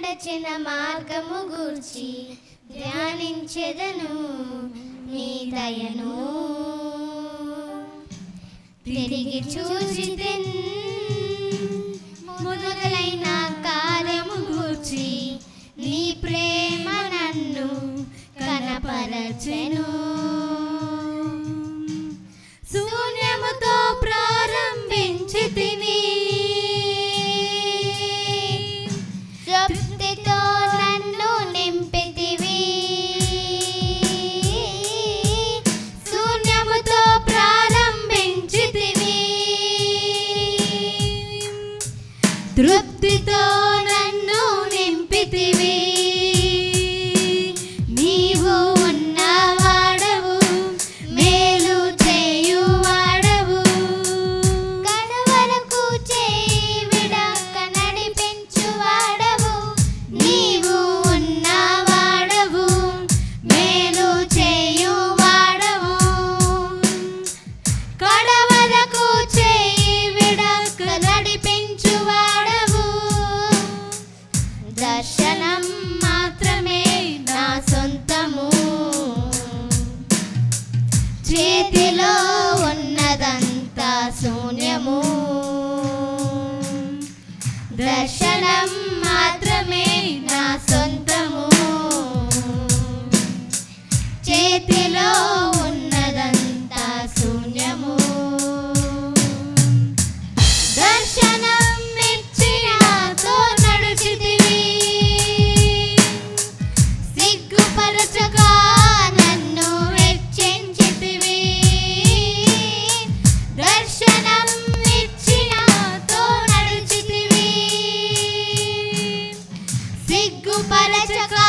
నడచిన మార్గము గూర్చి ధ్యానించెదను నీ దయను తిరిగి చూచితిన్ మొదలైన కార్యము గూర్చి నీ ప్రేమ నన్ను కనపరచెను శూన్యముతో ప్రారంభించితిని తృప్తితో నన్ను నింపితివి శూన్యముతో ప్రారంభించితివి తృప్తితో నన్ను నింపితివి నీవు ఉన్నవాడవు మేలు చేయువాడవు కడవరకు చేయి విడక నడిపించువాడవు నీవు ఉన్నవాడవు మేలు చేయువాడవు కడవరకు చేయి విడక నడిపించువాడవు దర్శనం మాత్రమే నా సొంతము చేతిలో ఉన్నదంతా శూన్యము దర్శనం మాత్రమే నా సొంతము చేతిలో ఉన్నదంతా శూన్యము దర్శనం ఇచ్చి నాతో నడిచితివి సిగ్గుపరచగా నన్ను హెచ్చించితివి దర్శనం ఇచ్చి నాతో నడిచితివి సిగ్గుపరచగా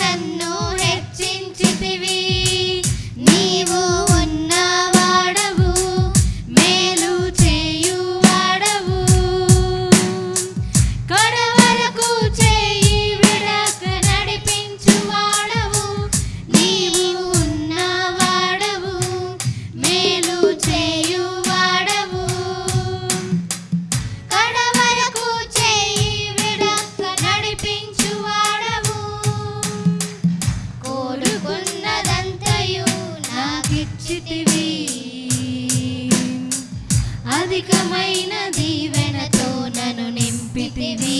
నన్ను హెచ్చించితివి నీవు ఉన్నవాడవు మేలు చేయువాడవు కడవరకు చేయి విడక నడిపించువాడవు నీవు ఉన్నవాడవు మేలు చేయువాడవు కడవరకు చేయి విడక నడిపించువాడవు కోరుకున్నదంతయు నాకిచ్చితివి అధికమైన దీవెనతో నన్ను నింపితివి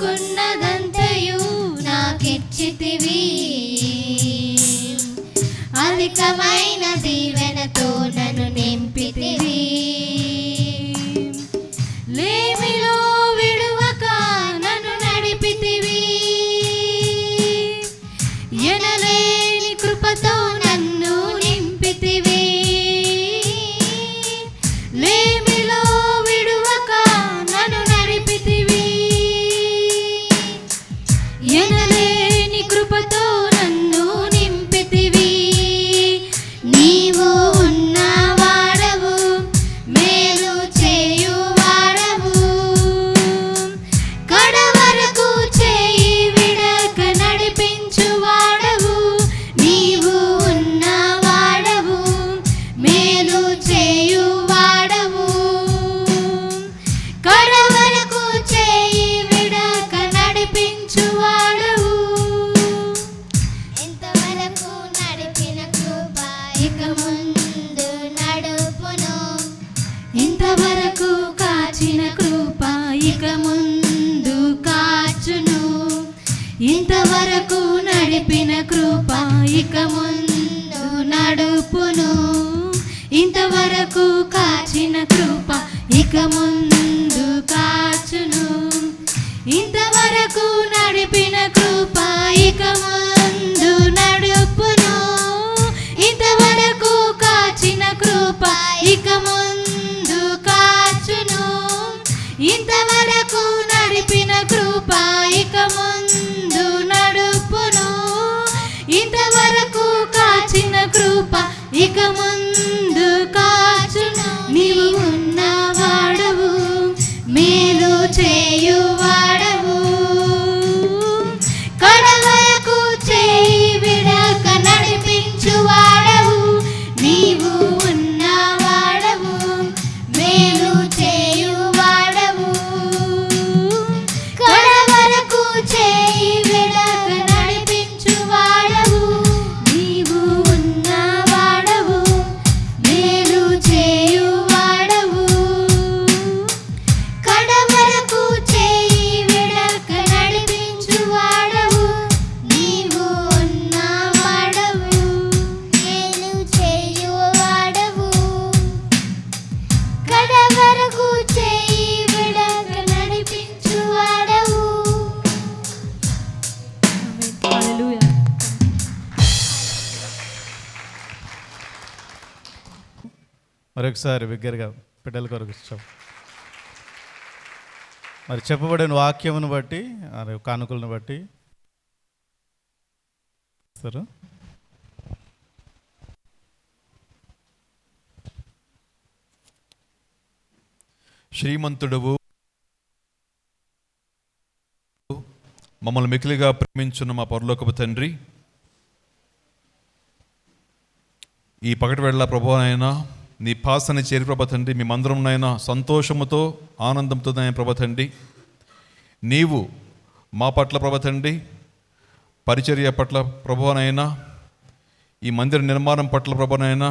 కోరుకున్నదంతయు నాకిచ్చితివి అధికమైన దీవెనతో నన్ను నింపితివి లేమిలో విడువక నన్ను నడిపితివి ఎనలేని కృపతో నన్ను నింపితివి లేమిలో విడువక నన్ను నడిపితివి ఎనలేని కృపతో నన్ను నింపితివి నీవు ఉన్నవాడవు మేలు చేయువాడవు కడవరకు చేయి విడక నడిపించువాడవు నీవు ఉన్నవాడవు మేలు చేయువాడవు కడవరకు చేయి విడక నడిపించువాడవు ఇంతవరకు నడిపిన కృప ఇక ముందు నడుపును ఇంతవరకు కాచిన కృప ఇక ముందు కాచును ఇంతవరకు నడిపిన కృప ఇక ముందు నడుపును ఇంతవరకు కాచిన కృప ఇక ముందు కాచును ఇంతవరకు నడిపిన కృప ఇక ముందు నడుపును ఇంతవరకు కాచిన కృప ఇక ముందు కాచును ఇంతవరకు నడిపిన కృప ఇక ముందు నడుపును ఇంతవరకు కాచిన కృప ఇక ముందు కాచును నీవు ఉన్నవాడవు మేలు చేయువాడవు కడవరకు చేయి విడక నడిపించువాడవు నీవు ఉన్నవాడవు మేలు చేయువాడవు మరొకసారి బిగ్గరగా బిడ్డల కొరకు మరి చెప్పబడిన వాక్యమును బట్టి కానుకలను బట్టి సరే శ్రీమంతుడవు మమ్మల్ని మికిలిగా ప్రేమించున్న మా పరలోకపు తండ్రి, ఈ పగటి వేళ ప్రభువైనా నీ పాసని చేరి ప్రభ తండ్రి, మీ మందిరంనైనా సంతోషముతో ఆనందంతో ప్రభ తండ్రి, నీవు మా పట్ల ప్రభ తండ్రి పరిచర్య పట్ల ప్రభువనైనా, ఈ మందిర నిర్మాణం పట్ల ప్రభువనైనా,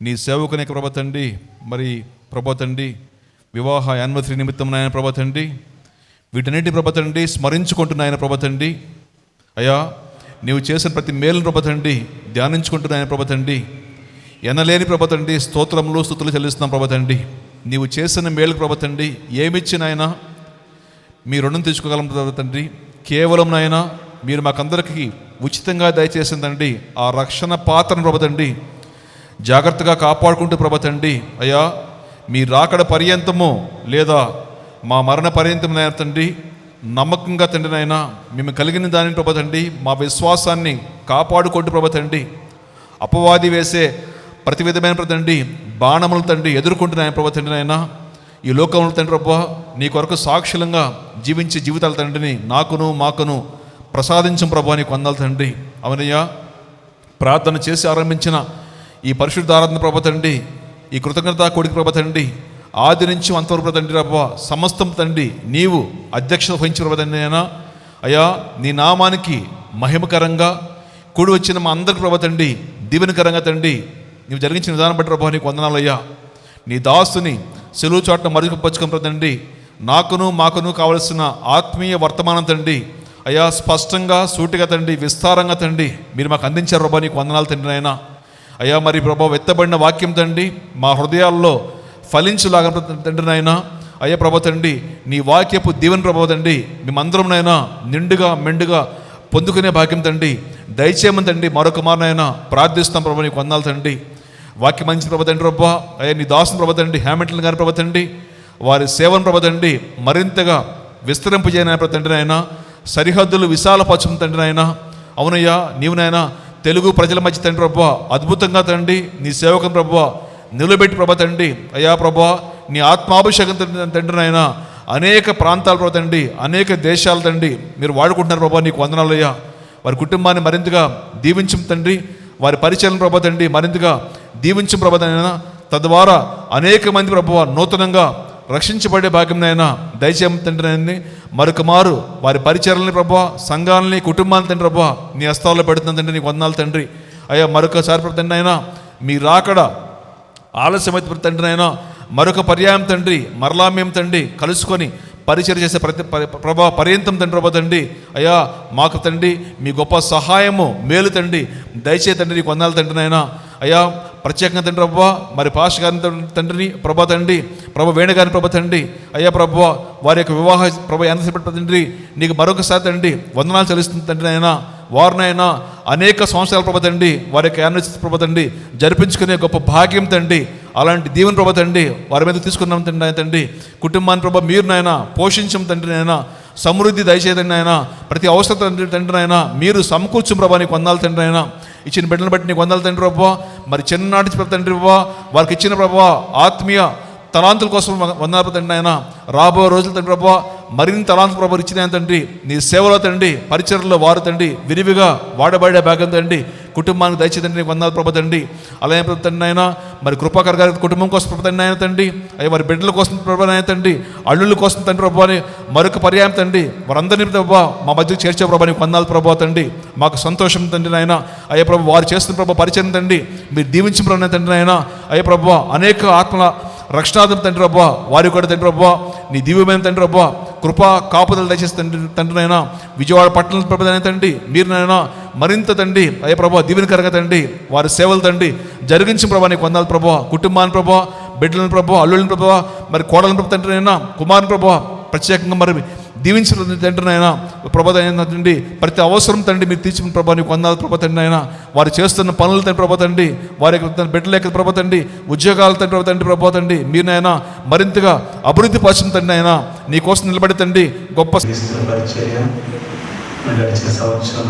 నీ సేవకునికి ప్రభ తండ్రి మరి ప్రభ తండ్రి వివాహ యానివర్సరీ నిమిత్తం నాయన ప్రభ తండ్రి వీటన్నిటి ప్రభ తండ్రి స్మరించుకుంటున్నాయన ప్రభ తండ్రి, అయ్యా నీవు చేసిన ప్రతి మేలును ప్రభ తండ్రి ధ్యానించుకుంటున్నాయన ప్రభ తండ్రి, ఎనలేని ప్రభ తండ్రి స్తోత్రములు స్తుతులు చెల్లిస్తున్నాం ప్రభ తండ్రి. నీవు చేసిన మేలు ప్రభ తండ్రి ఏమిచ్చినైనా మీ రుణం తెచ్చుకోగలం ప్రభ తండ్రి. కేవలం నాయన మీరు మాకందరికీ ఉచితంగా దయచేసిందండి ఆ రక్షణ పాత్రను ప్రభ తండ్రి జాగ్రత్తగా కాపాడుకుంటూ ప్రభ తండ్రి, అయ్యా మీ రాకడ పర్యంతము లేదా మా మరణ పర్యంతం నాయన తండ్రి నమ్మకంగా తండ్రి నాయన మేము కలిగిన దానిని ప్రభ తండ్రి మా విశ్వాసాన్ని కాపాడుకుంటూ ప్రభ తండ్రి అపవాది వేసే ప్రతి విధమైన ప్రభ తండ్రి బాణములు తండ్రి ఎదుర్కొంటున్నాయన ప్రభ తండ్రి నాయన ఈ లోకంలో తండ్రి ప్రభ నీ కొరకు సాక్షులంగా జీవించే జీవితాల తండ్రిని నాకును మాకును ప్రసాదించం ప్రభా నీకు వందనాలు తండ్రి. అవునయ్యా, ప్రార్థన చేసి ఆరంభించిన ఈ పరిశుద్ధ ఆరాధన ప్రభ తండ్రి, ఈ కృతజ్ఞత కొడుకు ప్రభ తండ్రి ఆది నుంచి అంతవరకు తండ్రి ప్రభా సమస్తం తండ్రి నీవు అధ్యక్షత వహించిన ప్రభ తండ్రి అయినా అయ్యా నీ నామానికి మహిమకరంగా కూడి వచ్చిన మా అందరికి ప్రభ తండ్రి దీవెనకరంగా తండ్రి నీవు జరిగించిన విధానం బట్టి ప్రభా నీకు వందనాలయ్యా. నీ దాసుని సెలువు చోట్ల మరుగుపరుచుకుని ప్రభ తండ్రి నాకును మాకును కావలసిన ఆత్మీయ వర్తమానం తండ్రి అయ్యా స్పష్టంగా సూటిగా తండ్రి విస్తారంగా తండ్రి మీరు మాకు అందించారు ప్రభా నీకు వందనాలు తండ్రి అయినా అయ్యా. మరి ప్రభా వెత్తబడిన వాక్యం తండ్రి మా హృదయాల్లో ఫలించులాగా తండ్రి నాయన అయ్యా ప్రభ తండ్రి నీ వాక్యపు దీవెన ప్రభ తండ్రి మేమందరం నాయన నిండుగా మెండుగా పొందుకునే భాగ్యం తండ్రి దయచేయమని తండ్రి మరొక మారినైనా ప్రార్థిస్తాం ప్రభా నీకు వందనాలు తండ్రి. వాక్యం మంచి ప్రభ తండ్రి ప్రభా అయ్యా నీ దాసుని ప్రభ తండ్రి హ్యామిల్టన్ గారి ప్రభ తండ్రి వారి సేవను ప్రభ తండ్రి మరింతగా విస్తరింపజేయన ప్రభ తండ్రి నాయన సరిహద్దులు విశాలపరచం తండ్రి నాయన. అవునయ్యా నీవు నాయన తెలుగు ప్రజల మధ్య తండ్రి ప్రభా అద్భుతంగా తండ్రి నీ సేవకం ప్రభా నిలబెట్టి ప్రభ తండ్రి అయ్యా ప్రభా నీ ఆత్మాభిషేకం తండ్రి నాయన అనేక ప్రాంతాలు ప్రభ తండ్రి అనేక దేశాలు తండ్రి మీరు వాడుకుంటున్నారు ప్రభా నీకు వందనాలయ్యా. వారి కుటుంబాన్ని మరింతగా దీవించం తండ్రి, వారి పరిచయం ప్రభ తండ్రి మరింతగా దీవించం ప్రభ తండ్రి, తద్వారా అనేక మంది ప్రభు నూతనంగా రక్షించబడే భాగ్యం నాయన దయచేయం తండ్రి నాయన్ని మరొక మారు వారి పరిచయాలని ప్రభా సంఘాలని కుటుంబాన్ని తండ్రి ప్రభా నీ హస్తాల్లో పెడుతున్న తండ్రి నీకు వందనాలు తండ్రి అయ్యా. మరొకసారి ప్రభు తండ్రి అయినా మీ రాకడ ఆలస్యమైతే తండ్రి అయినా మరొక పర్యాయం తండ్రి మరలా మేము తండ్రి కలుసుకొని పరిచయం చేసే ప్రభా పర్యంతం తండ్రి ప్రభా తండ్రి అయ్యా మాకు తండ్రి మీ గొప్ప సహాయము మేలు తండ్రి దయచే తండ్రి నీకు వందనాలు తండ్రి అయినా అయ్యా. ప్రత్యేకంగా తండ్రి ప్రభా మరి పాష గారి తండ్రిని ప్రభా తండ్రి ప్రభా వేణుగారిని ప్రభా తండ్రి అయ్యా ప్రభా వారి యొక్క వివాహ ప్రభా ఎంతసేపటి తండ్రి నీకు మరొకసారి తండ్రి వందనాలు చెల్లిస్తుంది తండ్రి అయినా వారినైనా అనేక సంవత్సరాల ప్రభా తండ్రి వారి యొక్క యానివర్సరీ ప్రభా తండ్రి జరిపించుకునే గొప్ప భాగ్యం తండ్రి అలాంటి దీవెన ప్రభా తండ్రి వారి మీద తీసుకున్నాం తండ్రి తండ్రి కుటుంబాన్ని ప్రభా మీరు నాయన పోషించం తండ్రి నాయన సమృద్ధి దయచేదండి ఆయన ప్రతి అవసరం తండ్రి నాయన మీరు సమకూర్చు ప్రభా నీకు వందనాలు తండ్రి అయినా ఇచ్చిన బిడ్డలను బట్టి నీకు వందనాలు తండ్రి ప్రభా. మరి చిన్ననాటి తండ్రి ప్రభా వారికి ఇచ్చిన ప్రభా ఆత్మీయ తలాంతుల కోసం వందనాలు తండ్రి ఆయన రాబోయే రోజులు తండ్రి ప్రభా మరిన్ని తలాంతు ప్రభు ఇచ్చిన తండ్రి నీ సేవలో తండ్రి పరిచర్లో వారు తండ్రి విరివిగా వాడబడే భాగం తండ్రి కుటుంబానికి దయచేతండి నీకు వందనాలు ప్రభు తండ్రి. అలాగే ప్రభు తండ్రి ఆయన మరి కృపాకర్ గారి కుటుంబం కోసం ప్రభు తండ్రి ఆయన తండ్రి అయ్యా వారి బిడ్డల కోసం ప్రభు ఆయన తండ్రి అల్లుళ్ళ కోసం తండ్రి ప్రభు అని మరొక పర్యాయం తండ్రి వారందరినీ ప్రభా మా మధ్యకు చేర్చే ప్రభా నీకు వందనాలు ప్రభు తండ్రి. మాకు సంతోషం తండ్రి ఆయన అయ్యా ప్రభు వారు చేస్తున్న ప్రభు పరిచయం తండ్రి మీరు దీవించిన ప్రభు తండ్రి ఆయన అయ్యా ప్రభు అనేక ఆత్మల రక్షణార్థం తండ్రి ప్రభా వారి కూడా తండ్రి ప్రభా నీ దివ్యమైన తండ్రి ప్రభా కృపా కాపుదలు దయచేసి తండ్రి నాయన విజయవాడ పట్టణ ప్రభు తండ్రి మీరు నాయన మరింత తండ్రి అయ్యా ప్రభా దీవెనకరంగా తండ్రి వారి సేవలు తండ్రి జరిగించిన ప్రభా నీకు వందనాలు ప్రభా. కుటుంబాన్ని ప్రభా బిడ్డలను ప్రభా అల్లుళ్ళని ప్రభా మరి కోడలను ప్రభు తండ్రి అయినా కుమారుని ప్రభా ప్రత్యేకంగా మరి దీవించిన తండ్రి అయినా ప్రభా తండ్రి ప్రతి అవసరం తండ్రి మీరు తీర్చిన ప్రభా నీకు వందనాలు ప్రభా తండ్రి అయినా వారు చేస్తున్న పనులు తండ్రి ప్రభా తండ్రి వారి యొక్క బిడ్డలేక ప్రభా తండ్రి ఉద్యోగాలు తండ్రి ప్రభా తండ్రి మీరునైనా మరింతగా అభివృద్ధి పరచిన తండ్రి అయినా నీ కోసం నిలబడి తండ్రి గొప్ప పరిచర్య గడిచిన సంవత్సరం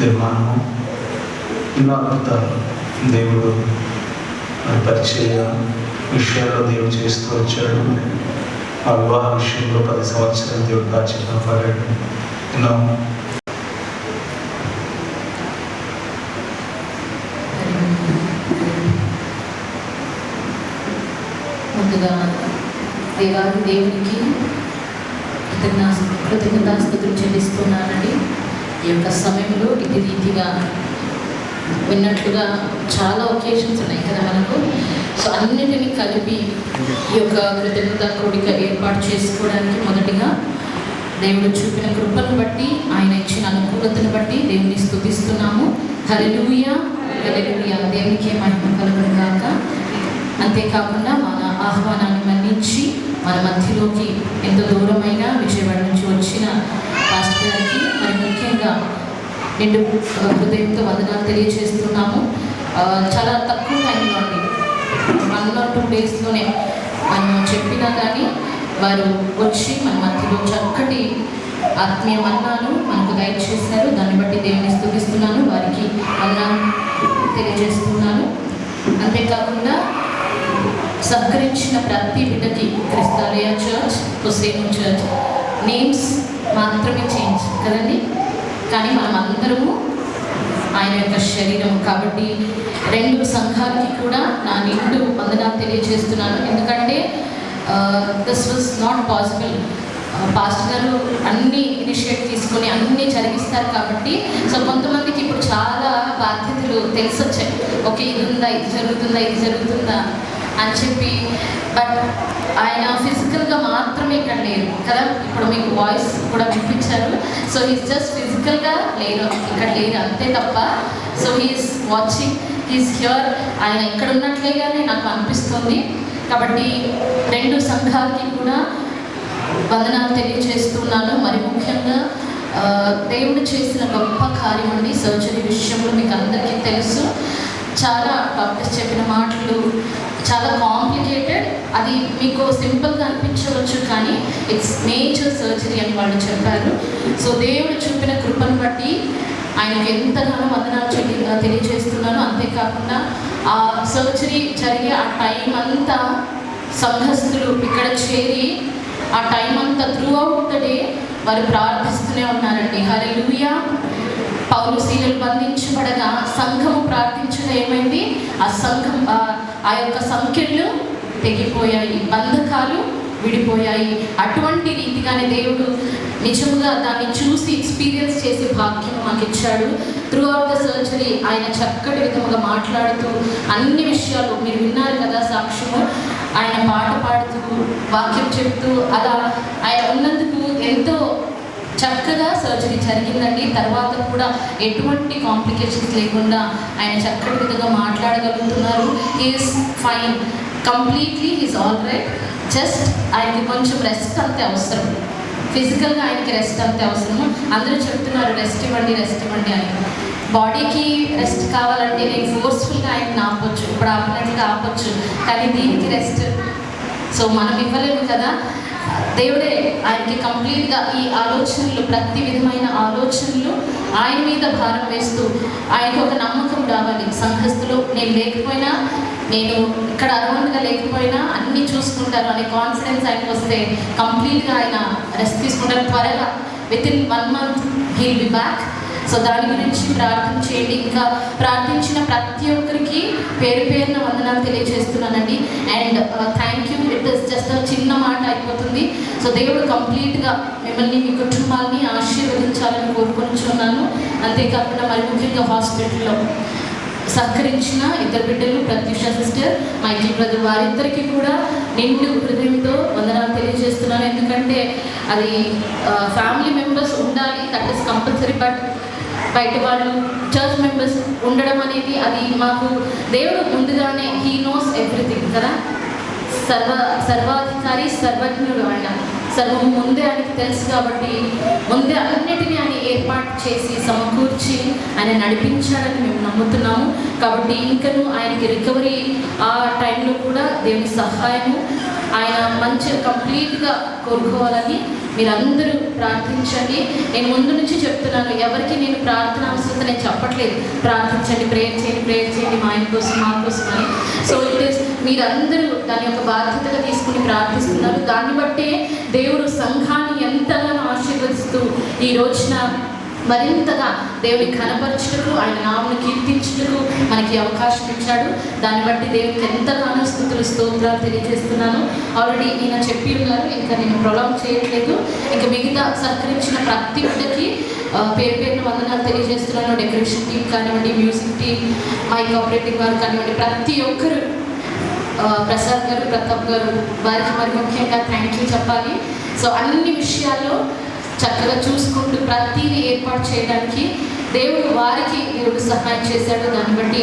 నిర్మాణము ఎన్నో అద్భుతాలు దేవుడు పరిచర్య విషయాల్లో దేవుడు చేస్తూ వచ్చాడు. ఆ వివాహ విషయంలో 10 సంవత్సరాలు దేవుడు బాధ్యత పడాడు. ఎన్నో ముందుగా దేవాది దేవునికి కృతజ్ఞతాస్తుతులు చెల్లిస్తున్నానండి. ఈ యొక్క సమయంలో ఇది రీతిగా విన్నట్లుగా చాలా ఒకేషన్స్ ఉన్నాయి కదా మనకు. సో అన్నిటినీ కలిపి ఈ యొక్క కృతజ్ఞత కోడిక ఏర్పాటు చేసుకోవడానికి మొదటిగా దేవుడు చూపిన కృపను బట్టి, ఆయన ఇచ్చిన అనుకూలతను బట్టి దేవుని స్తుతిస్తున్నాము. హల్లెలూయా హల్లెలూయా, దేవునికి మహిమ కలుగును గాక. అంతేకాకుండా మన ఆహ్వానాన్ని మన్నించి మన మధ్యలోకి ఎంతో దూరమైన విజయవాడ నుంచి వచ్చిన పాస్టర్ గారికి మరి ముఖ్యంగా నిండు హృదయంతో వందనాలు తెలియజేస్తున్నాము. చాలా తక్కువ టైంలో అండి, 1 or 2 డేస్లోనే మనం చెప్పినా కానీ వారు వచ్చి మన మధ్యలో చక్కటి ఆత్మీయ మన్నాను మనకు గైడ్ చేశారు. దాన్ని బట్టి దేవుని స్తుతిస్తున్నాను, వారికి వందనాలు తెలియజేస్తున్నాను. అంతేకాకుండా సహకరించిన ప్రతి బిడ్డకి క్రిస్తాలయ చర్చ్, హుస్సేను చర్చ్ నేమ్స్ మాత్రమే చేంజ్ కదండి, కానీ మనం అందరము ఆయన యొక్క శరీరం కాబట్టి 2 సంఘాలకి కూడా నా నిండు వందనాలు తెలియజేస్తున్నాను. ఎందుకంటే this was not possible. Pastor గారు అన్ని ఇనిషియేట్ తీసుకొని అన్నీ జరిగిస్తారు కాబట్టి సో కొంతమందికి ఇప్పుడు చాలా బాధ్యతలు తెలిసొచ్చాయి. ఓకే, ఇది ఉందా, ఇది జరుగుతుందా అని చెప్పి. బట్ ఆయన ఫిజికల్గా మాత్రమే ఇక్కడ లేరు కదా, ఇప్పుడు మీకు వాయిస్ కూడా వినిపించారు. సో హీస్ జస్ట్ ఫిజికల్గా ఇక్కడ లేరు అంతే తప్ప. So he's watching, he's here. ఆయన ఇక్కడ ఉన్నట్లేగానే నాకు అనిపిస్తుంది. కాబట్టి 2 సంఘాలకి కూడా వందనాలు తెలియజేస్తున్నాను. మరి ముఖ్యంగా దేవుడు చేసిన గొప్ప కార్యం అండి సర్జరీ విషయంలో మీకు అందరికీ తెలుసు. చాలా డాక్టర్స్ చెప్పిన మాటలు చాలా కాంప్లికేటెడ్. అది మీకు సింపుల్గా అనిపించవచ్చు కానీ ఇట్స్ మేజర్ సర్జరీ అని వాళ్ళు చెప్పారు. సో దేవుడు చూపిన కృపను బట్టి ఆయనకు ఎంతగానో వందనాలు తెలియజేస్తున్నాను. అంతేకాకుండా ఆ సర్జరీ జరిగే ఆ టైం అంతా సంఘస్థులు ఇక్కడ చేరి ఆ టైం అంతా త్రూ అవుట్ ద డే వారు ప్రార్థిస్తూనే ఉన్నారండి. హల్లెలూయా. పౌలు శీలలు బంధించబడగా సంఘము ప్రార్థించగా ఏమైంది, ఆ యొక్క సంఖ్యలు తెగిపోయాయి, బంధకాలు విడిపోయాయి. అటువంటి రీతిగానే దేవుడు నిజంగా దాన్ని చూసి ఎక్స్పీరియన్స్ చేసే భాగ్యం మాకు ఇచ్చాడు. త్రూ అవుట్ ద సర్జరీ ఆయన చక్కటి విధముగా మాట్లాడుతూ అన్ని విషయాలు మీరు విన్నారు కదా సాక్ష్యము. ఆయన పాట పాడుతూ వాక్యం చెప్తూ అలా ఆయన ఉన్నందుకు ఎంతో చక్కగా సర్జరీ జరిగిందండి. తర్వాత కూడా ఎటువంటి కాంప్లికేషన్స్ లేకుండా ఆయన చక్కటి విధంగా మాట్లాడగలుగుతున్నారు. Is fine, completely is all right. Just ఆయనకి కొంచెం రెస్ట్ అంతే అవసరం, ఫిజికల్గా ఆయనకి రెస్ట్ అంతే అవసరము. అందరూ చెప్తున్నారు రెస్ట్ ఇవ్వండి అని. బాడీకి రెస్ట్ కావాలంటే నేను ఫోర్స్ఫుల్గా ఆయనకి ఆపొచ్చు, ఇప్పుడు ఆపినట్లుగా ఆపొచ్చు, కానీ దీనికి రెస్ట్ సో మనం ఇవ్వలేము కదా. దేవుడే ఆయనకి కంప్లీట్గా ఈ ఆలోచనలు, ప్రతి విధమైన ఆలోచనలు ఆయన మీద భారం వేస్తూ ఆయనకు ఒక నమ్మకం రావాలి. సంఘస్థులు నేను లేకపోయినా, నేను ఇక్కడ అరౌండ్గా లేకపోయినా అన్నీ చూసుకుంటారు అనే కాన్ఫిడెన్స్ ఆయనకు వస్తే కంప్లీట్గా ఆయన రెస్ట్ తీసుకుంటారు. త్వరగా within 1 month he'll be back. So దాని గురించి ప్రార్థన చేయండి. ఇంకా ప్రార్థించిన ప్రతి ఒక్కరికి పేరు పేరున వందనాలు తెలియజేస్తున్నానండి. And thank you. It is just చిన్న మాట అయిపోతుంది. సో దేవుడు కంప్లీట్గా మిమ్మల్ని, మీ కుటుంబాన్ని ఆశీర్వదించాలని కోరుకుంటున్నాను. అంతేకాకుండా మరి ముఖ్యంగా హాస్పిటల్లో సహకరించిన 2 బిడ్డలు, ప్రత్యూష సిస్టర్, మైకిల్ బ్రదర్, వారిద్దరికీ కూడా నిండు హృదయంతో వందనాలు తెలియజేస్తున్నాను. ఎందుకంటే అది ఫ్యామిలీ మెంబర్స్ ఉండాలి, దట్ ఈస్ కంపల్సరీ. బట్ బయట వాళ్ళు చర్చ్ మెంబర్స్ ఉండడం అనేది అది మాకు దేవుడు ముందుగానే హీ నోస్ ఎవ్రీథింగ్ కదా. సర్వాధికారి, సర్వజ్ఞుడు ఆయన. సర్వము ముందే ఆయనకి తెలుసు కాబట్టి ముందే అన్నిటినీ ఆయన ఏర్పాటు చేసి సమకూర్చి ఆయన నడిపించాడని మేము నమ్ముతున్నాము. కాబట్టి ఇంకను ఆయనకి రికవరీ ఆ టైంలో కూడా దేవుని సహాయము ఆయన మంచిగా కంప్లీట్గా కోరుకోవాలని మీరందరూ ప్రార్థించండి. నేను ముందు నుంచి చెప్తున్నాను, ఎవరికి నేను ప్రార్థన అవసరం నేను చెప్పట్లేదు. ప్రార్థించండి, ప్రేయర్ చేయండి మా ఆయన కోసం మా కోసం అని. సో ఇట్ ఈస్ మీరందరూ దాని యొక్క బాధ్యతగా తీసుకుని ప్రార్థిస్తున్నారు. దాన్ని బట్టే దేవుడు సంఘాన్ని ఎంతగానో ఆశీర్వదిస్తూ ఈ రోజున మరింతగా దేవుని ఘనపరచుటకు ఆయన నామను కీర్తించుటకు మనకి అవకాశం ఇచ్చాడు. దాన్ని బట్టి దేవునికి ఎంతగానో స్తుతులు స్తోత్రాలు తెలియజేస్తున్నాను. ఆల్రెడీ ఈయన చెప్పి ఉన్నారు, ఇంకా నేను ప్రొలాంగ్ చేయట్లేదు. ఇంకా మిగతా సహకరించిన ప్రతి ఒక్కరికి పేరు పేరున వందనాలు తెలియజేస్తున్నాను. డెకరేషన్ టీం కానివ్వండి, మ్యూజిక్ టీం, మైక్ ఆపరేటింగ్ వారు కానివ్వండి, ప్రతి ఒక్కరు, ప్రసాద్ గారు, ప్రతాప్ గారు, వారికి మరి ముఖ్యంగా థ్యాంక్ యూ చెప్పాలి. సో అన్ని విషయాల్లో చక్కగా చూసుకుంటూ ప్రతిదీ ఏర్పాటు చేయడానికి దేవుడు సహాయం చేశాడు. దాన్ని బట్టి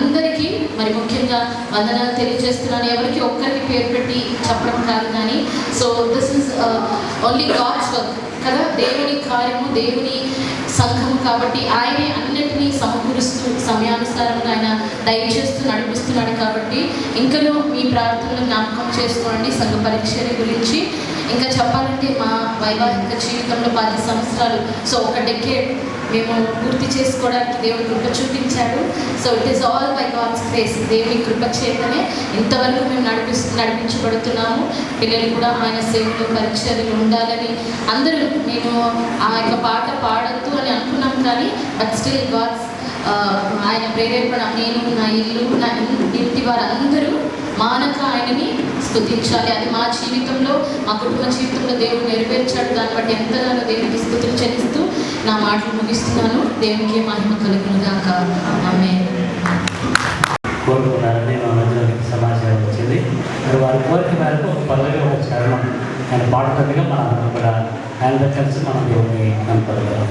అందరికీ మరి ముఖ్యంగా వందనాలు తెలియజేస్తున్నాను. ఎవరికి ఒక్కరికి పేరు పెట్టి చెప్పడం కాదు కానీ, so this is only God's work కదా, దేవుని కార్యము, దేవుని సంఘము. కాబట్టి ఆయనే అన్నిటినీ సమకూరుస్తూ సమయానుసారంగా ఆయన దయచేస్తూ నడిపిస్తున్నాడు. కాబట్టి ఇంకనూ మీ ప్రార్థనలు జ్ఞాపకం చేసుకోండి సంఘ పరిచర్య గురించి. ఇంకా చెప్పాలంటే మా వైవాహిక జీవితంలో 10 సంవత్సరాలు, సో ఒక డెకేడ్ మేము పూర్తి చేసుకోవడానికి దేవుడి కృప చూపించాడు. So it is all by God's grace. దేవుని కృప చేతనే ఇంతవరకు మేము నడిపించబడుతున్నాము. పిల్లలు కూడా ఆయన సేవలు పరిచర్యలు ఉండాలని అందరూ, నేను ఆ యొక్క పాట పాడద్దు అని అనుకున్నాం కానీ బట్ స్టిల్ గాడ్స్ ఆయన ప్రేరేపణ, నేను నా ఇల్లు నా ఇంటి వారందరూ మానక ఆయనని స్తుతించాలి. అది మా జీవితంలో, మా కుటుంబ జీవితంలో దేవుడు నెరవేర్చాడు. దాన్ని బట్టి ఎంతగానో దేవునికి స్తుతులు చెల్లిస్తూ నా మాటలు ముగిస్తున్నాను. దేవునికి మహిమ కలుగునుగాక. ఆమేన్. కోరుకున్నారని మా మధ్యలోకి సమాచారం వచ్చింది. మరి వారి కోరిక మేరకు ఒక పదవి ఒక చరణం ఆయన పాడుతుండగా మనం కూడా ఆయనతో కలిసి మనం దేవుని కనపడగలం.